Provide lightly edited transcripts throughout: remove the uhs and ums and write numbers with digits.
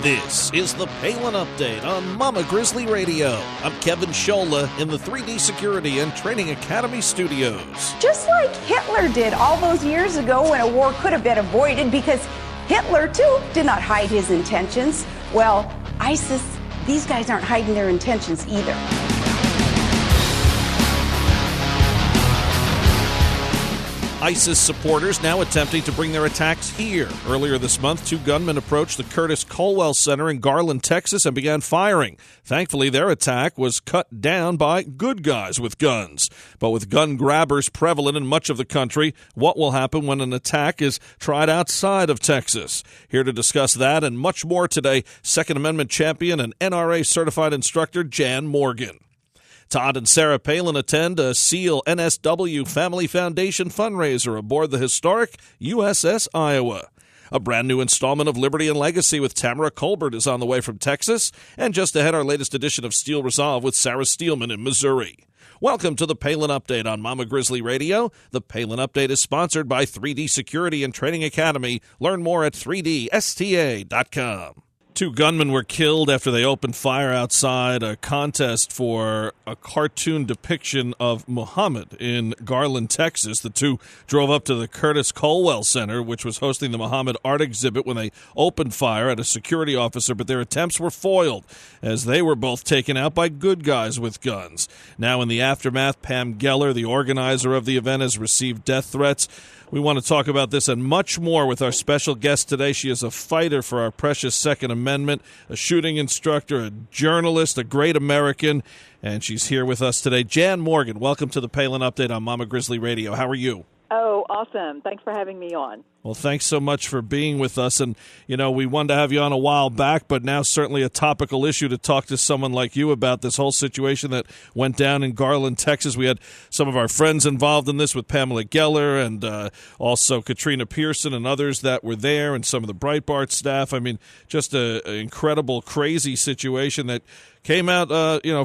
This is the Palin Update on Mama Grizzly Radio. I'm Kevin Scholla in the 3D Security and Training Academy studios. Just like Hitler did all those years ago when a war could have been avoided because Hitler, too, did not hide his intentions. Well, ISIS, these guys aren't hiding their intentions either. ISIS supporters now attempting to bring their attacks here. Earlier this month, two gunmen approached the Curtis Colwell Center in Garland, Texas, and began firing. Thankfully, their attack was cut down by good guys with guns. But with gun grabbers prevalent in much of the country, what will happen when an attack is tried outside of Texas? Here to discuss that and much more today, Second Amendment champion and NRA-certified instructor Jan Morgan. Todd and Sarah Palin attend a SEAL NSW Family Foundation fundraiser aboard the historic USS Iowa. A brand new installment of Liberty and Legacy with Tamara Colbert is on the way from Texas. And just ahead, our latest edition of Steel Resolve with Sarah Steelman in Missouri. Welcome to the Palin Update on Mama Grizzly Radio. The Palin Update is sponsored by 3D Security and Training Academy. Learn more at 3dsta.com. Two gunmen were killed after they opened fire outside a contest for a cartoon depiction of Muhammad in Garland, Texas. The two drove up to the Curtis Colwell Center, which was hosting the Muhammad art exhibit, when they opened fire at a security officer, but their attempts were foiled as they were both taken out by good guys with guns. Now in the aftermath, Pam Geller, the organizer of the event, has received death threats. We want to talk about this and much more with our special guest today. She is a fighter for our precious Second Amendment, a shooting instructor, a journalist, a great American, and she's here with us today. Jan Morgan, welcome to the Palin Update on Mama Grizzly Radio. How are you? Oh, awesome. Thanks for having me on. Well, thanks so much for being with us. And, you know, we wanted to have you on a while back, but now certainly a topical issue to talk to someone like you about this whole situation that went down in Garland, Texas. We had some of our friends involved in this with Pamela Geller and also Katrina Pearson and others that were there, and some of the Breitbart staff. I mean, just an incredible, crazy situation that came out,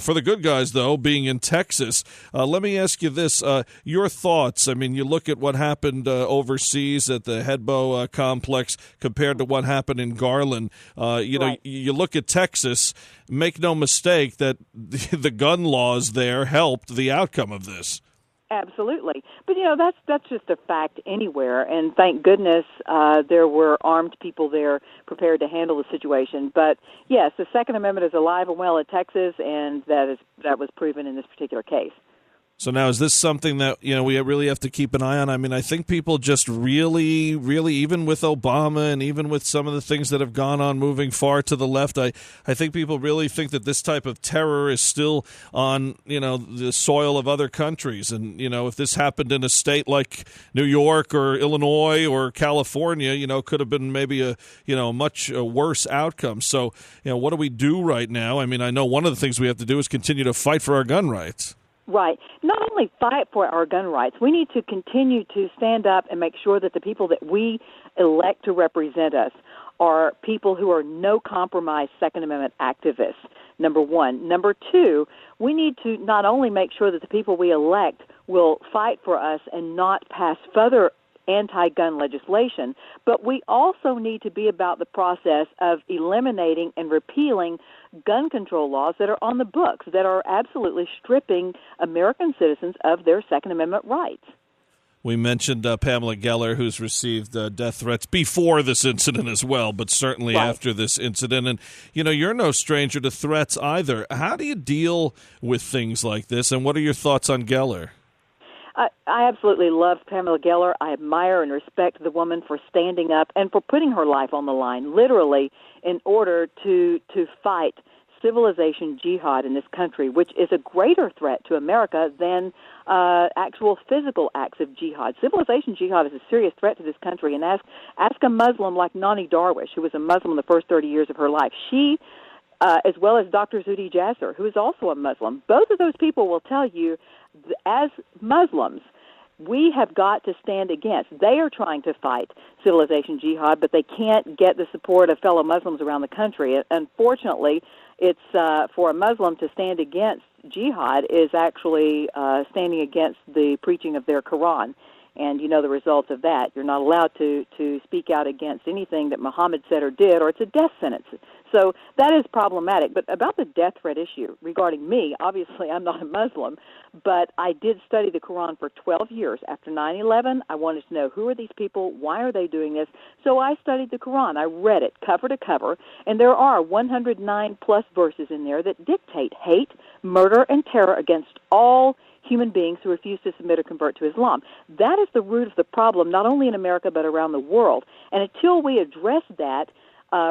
for the good guys, though, being in Texas. Let me ask you this, your thoughts. I mean, you look at what happened overseas at the Hedbo complex compared to what happened in Garland. Right. You look at Texas, make no mistake that the gun laws there helped the outcome of this. Absolutely. But, that's just a fact anywhere. And thank goodness there were armed people there prepared to handle the situation. But, yes, the Second Amendment is alive and well in Texas, and that was proven in this particular case. So now, is this something that, we really have to keep an eye on? I mean, I think people just really, even with Obama and even with some of the things that have gone on moving far to the left, I think people really think that this type of terror is still on, the soil of other countries. And, if this happened in a state like New York or Illinois or California, could have been maybe a much worse outcome. So, what do we do right now? I mean, I know one of the things we have to do is continue to fight for our gun rights. Right. Not only fight for our gun rights, we need to continue to stand up and make sure that the people that we elect to represent us are people who are no-compromise Second Amendment activists, number one. Number two, we need to not only make sure that the people we elect will fight for us and not pass further anti-gun legislation, but we also need to be about the process of eliminating and repealing gun control laws that are on the books that are absolutely stripping American citizens of their Second Amendment rights. We mentioned Pamela Geller, who's received death threats before this incident as well, but certainly right after this incident. And, you're no stranger to threats either. How do you deal with things like this, and what are your thoughts on Geller? I absolutely love Pamela Geller. I admire and respect the woman for standing up and for putting her life on the line, literally, in order to fight civilization jihad in this country, which is a greater threat to America than actual physical acts of jihad. Civilization jihad is a serious threat to this country, and ask a Muslim like Nani Darwish, who was a Muslim the first 30 years of her life. She, as well as Dr. Zuhdi Jasser, who is also a Muslim, both of those people will tell you, as Muslims, we have got to stand against. They are trying to fight civilization jihad, but they can't get the support of fellow Muslims around the country. Unfortunately, it's for a Muslim to stand against jihad is actually standing against the preaching of their Quran. And you know the results of that. You're not allowed to speak out against anything that Muhammad said or did, or it's a death sentence. So that is problematic. But about the death threat issue regarding me, obviously I'm not a Muslim, but I did study the Quran for 12 years. After 9/11, I wanted to know, who are these people? Why are they doing this? So I studied the Quran. I read it cover to cover, and there are 109-plus verses in there that dictate hate, murder, and terror against all human beings who refuse to submit or convert to Islam. That is the root of the problem, not only in America but around the world. And until we address that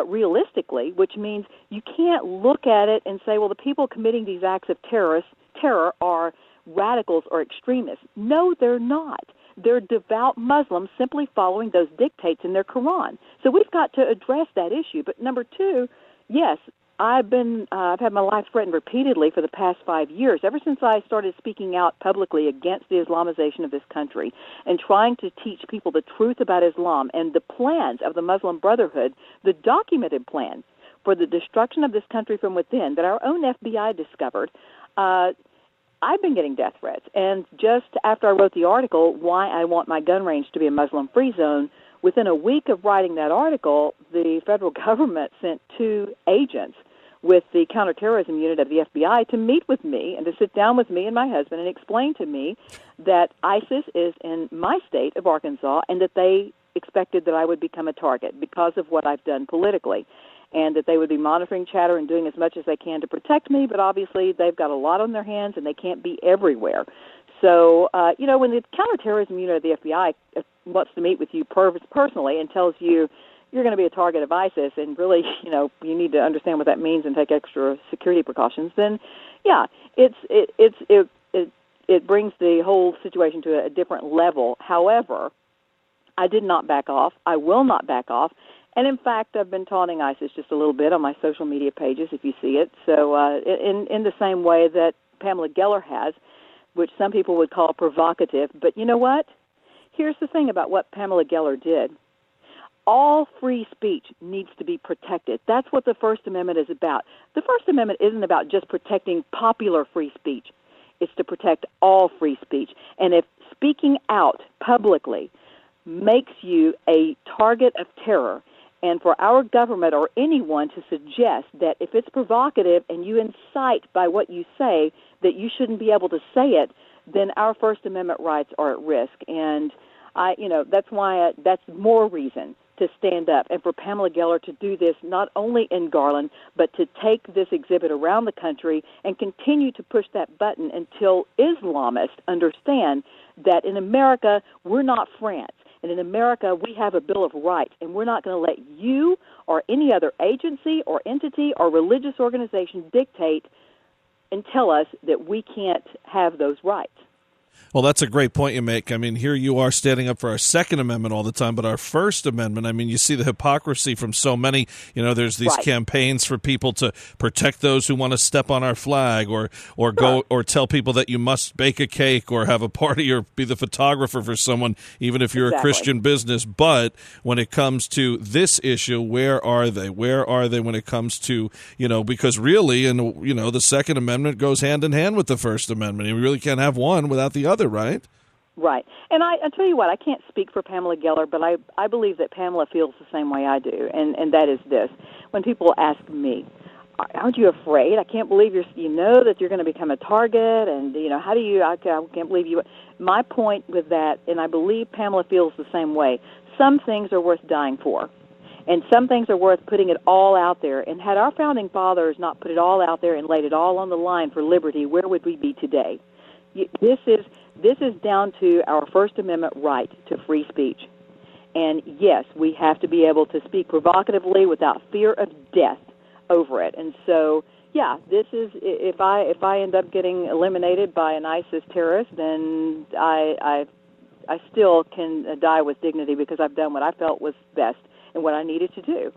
realistically, which means you can't look at it and say, well, the people committing these acts of terror are radicals or extremists. No, they're not. They're devout Muslims simply following those dictates in their Quran. So we've got to address that issue. But number two, yes, I've had my life threatened repeatedly for the past 5 years, ever since I started speaking out publicly against the Islamization of this country and trying to teach people the truth about Islam and the plans of the Muslim Brotherhood, the documented plan for the destruction of this country from within that our own FBI discovered. I've been getting death threats. And just after I wrote the article, Why I Want My Gun Range to be a Muslim-Free Zone, within a week of writing that article, the federal government sent 2 agents with the counterterrorism unit of the FBI to meet with me and to sit down with me and my husband and explain to me that ISIS is in my state of Arkansas and that they expected that I would become a target because of what I've done politically, and that they would be monitoring chatter and doing as much as they can to protect me, but obviously they've got a lot on their hands and they can't be everywhere. So, when the counterterrorism unit of the FBI wants to meet with you personally and tells you you're going to be a target of ISIS and really, you need to understand what that means and take extra security precautions, then, yeah, it brings the whole situation to a different level. However, I did not back off. I will not back off. And, in fact, I've been taunting ISIS just a little bit on my social media pages, if you see it. So in the same way that Pamela Geller has, which some people would call provocative. But you know what? Here's the thing about what Pamela Geller did. All free speech needs to be protected. That's what the First Amendment is about. The First Amendment isn't about just protecting popular free speech. It's to protect all free speech. And if speaking out publicly makes you a target of terror, and for our government or anyone to suggest that if it's provocative and you incite by what you say that you shouldn't be able to say it, then our First Amendment rights are at risk. And that's why that's more reason to stand up and for Pamela Geller to do this not only in Garland, but to take this exhibit around the country and continue to push that button until Islamists understand that in America, we're not France. And in America, we have a Bill of Rights, and we're not going to let you or any other agency or entity or religious organization dictate and tell us that we can't have those rights. Well, that's a great point you make. I mean, here you are standing up for our Second Amendment all the time, but our First Amendment, I mean, you see the hypocrisy from so many. There's these campaigns for people to protect those who want to step on our flag or go or tell people that you must bake a cake or have a party or be the photographer for someone, even if you're a Christian business. But when it comes to this issue, where are they? Where are they when it comes to, because really, the Second Amendment goes hand in hand with the First Amendment. You really can't have one without the other, right? Right. And I tell you what, I can't speak for Pamela Geller, but I believe that Pamela feels the same way I do, and that is this. When people ask me, aren't you afraid? I can't believe you know that you're going to become a target, and, how do you, I can't believe you. My point with that, and I believe Pamela feels the same way, some things are worth dying for. And some things are worth putting it all out there. And had our founding fathers not put it all out there and laid it all on the line for liberty, where would we be today? This is down to our First Amendment right to free speech. And yes, we have to be able to speak provocatively without fear of death over it. And so, yeah, this is, if I end up getting eliminated by an ISIS terrorist, then I still can die with dignity because I've done what I felt was best and what I needed to do.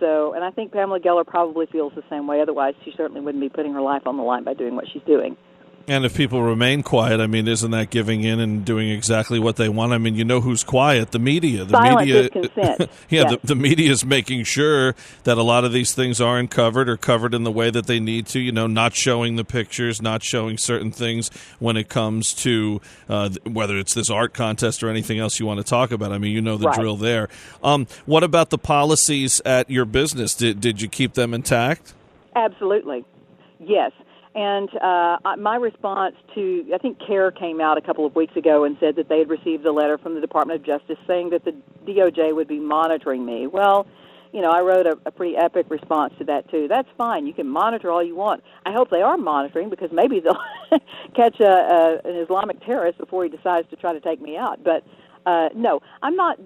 So, and I think Pamela Geller probably feels the same way. Otherwise, she certainly wouldn't be putting her life on the line by doing what she's doing. And if people remain quiet, I mean, isn't that giving in and doing exactly what they want? I mean, you know who's quiet? The media. Silence is consent. Yeah, yes. the media is making sure that a lot of these things aren't covered or covered in the way that they need to, not showing the pictures, not showing certain things when it comes to whether it's this art contest or anything else you want to talk about. I mean, you know the Right. drill there. What about the policies at your business? Did you keep them intact? Absolutely. Yes. And my response to, I think CARE came out a couple of weeks ago and said that they had received a letter from the Department of Justice saying that the DOJ would be monitoring me. Well, I wrote a pretty epic response to that, too. That's fine. You can monitor all you want. I hope they are monitoring because maybe they'll catch an Islamic terrorist before he decides to try to take me out. But no, I'm not.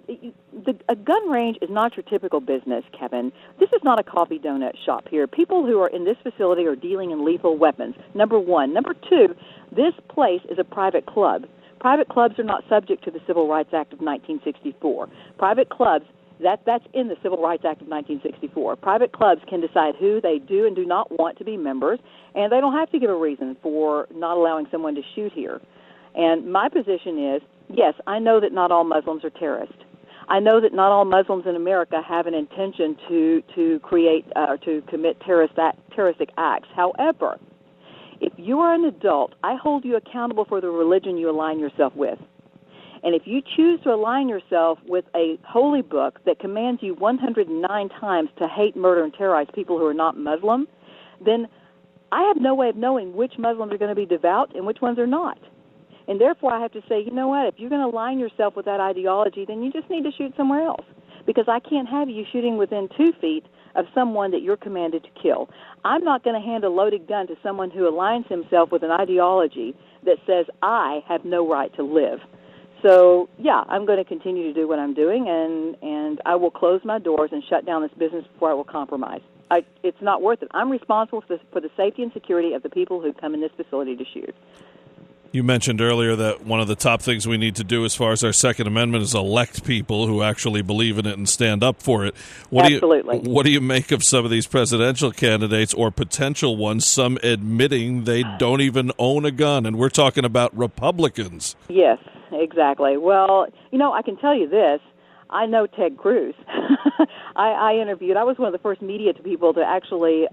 A gun range is not your typical business, Kevin. This is not a coffee donut shop here. People who are in this facility are dealing in lethal weapons, number one. Number two, this place is a private club. Private clubs are not subject to the Civil Rights Act of 1964. Private clubs, that's in the Civil Rights Act of 1964. Private clubs can decide who they do and do not want to be members, and they don't have to give a reason for not allowing someone to shoot here. And my position is, yes, I know that not all Muslims are terrorists. I know that not all Muslims in America have an intention to create or to commit terroristic acts. However, if you are an adult, I hold you accountable for the religion you align yourself with. And if you choose to align yourself with a holy book that commands you 109 times to hate, murder, and terrorize people who are not Muslim, then I have no way of knowing which Muslims are going to be devout and which ones are not. And therefore, I have to say, you know what, if you're going to align yourself with that ideology, then you just need to shoot somewhere else. Because I can't have you shooting within 2 feet of someone that you're commanded to kill. I'm not going to hand a loaded gun to someone who aligns himself with an ideology that says I have no right to live. So, yeah, I'm going to continue to do what I'm doing, and I will close my doors and shut down this business before I will compromise. It's not worth it. I'm responsible for the safety and security of the people who come in this facility to shoot. You mentioned earlier that one of the top things we need to do as far as our Second Amendment is elect people who actually believe in it and stand up for it. Absolutely. What do you make of some of these presidential candidates or potential ones, some admitting they don't even own a gun? And we're talking about Republicans. Yes, exactly. Well, I can tell you this. I know Ted Cruz. I was one of the first media people to actually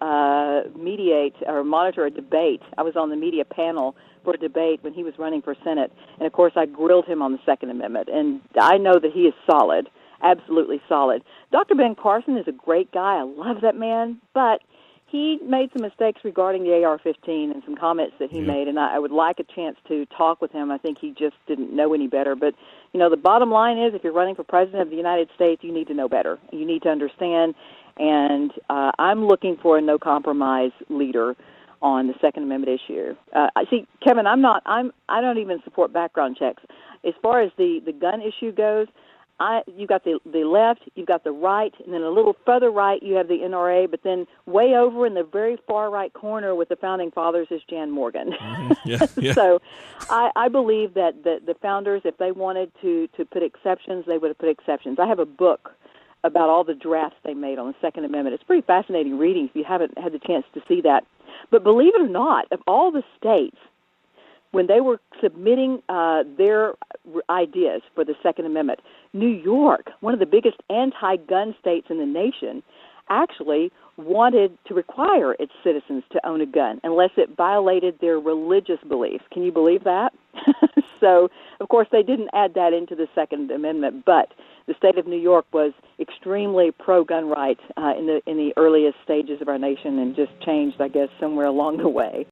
mediate or monitor a debate. I was on the media panel for a debate when he was running for Senate. And, of course, I grilled him on the Second Amendment. And I know that he is solid, absolutely solid. Dr. Ben Carson is a great guy. I love that man. But he made some mistakes regarding the AR-15 and some comments that he made, and I would like a chance to talk with him. I think he just didn't know any better. But, the bottom line is if you're running for President of the United States, you need to know better. You need to understand. And I'm looking for a no-compromise leader on the Second Amendment issue. See, Kevin, I don't even support background checks. As far as the gun issue goes, you've got the left, you've got the right, and then a little further right you have the NRA, but then way over in the very far right corner with the Founding Fathers is Jan Morgan. Mm-hmm. Yeah. So I believe that the founders, if they wanted to put exceptions, they would have put exceptions. I have a book about all the drafts they made on the Second Amendment. It's pretty fascinating reading if you haven't had the chance to see that. But believe it or not, of all the states, when they were submitting their ideas for the Second Amendment, New York, one of the biggest anti-gun states in the nation, actually wanted to require its citizens to own a gun unless it violated their religious beliefs. Can you believe that? So, of course, they didn't add that into the Second Amendment, but the state of New York was extremely pro-gun rights in the earliest stages of our nation and just changed, I guess, somewhere along the way.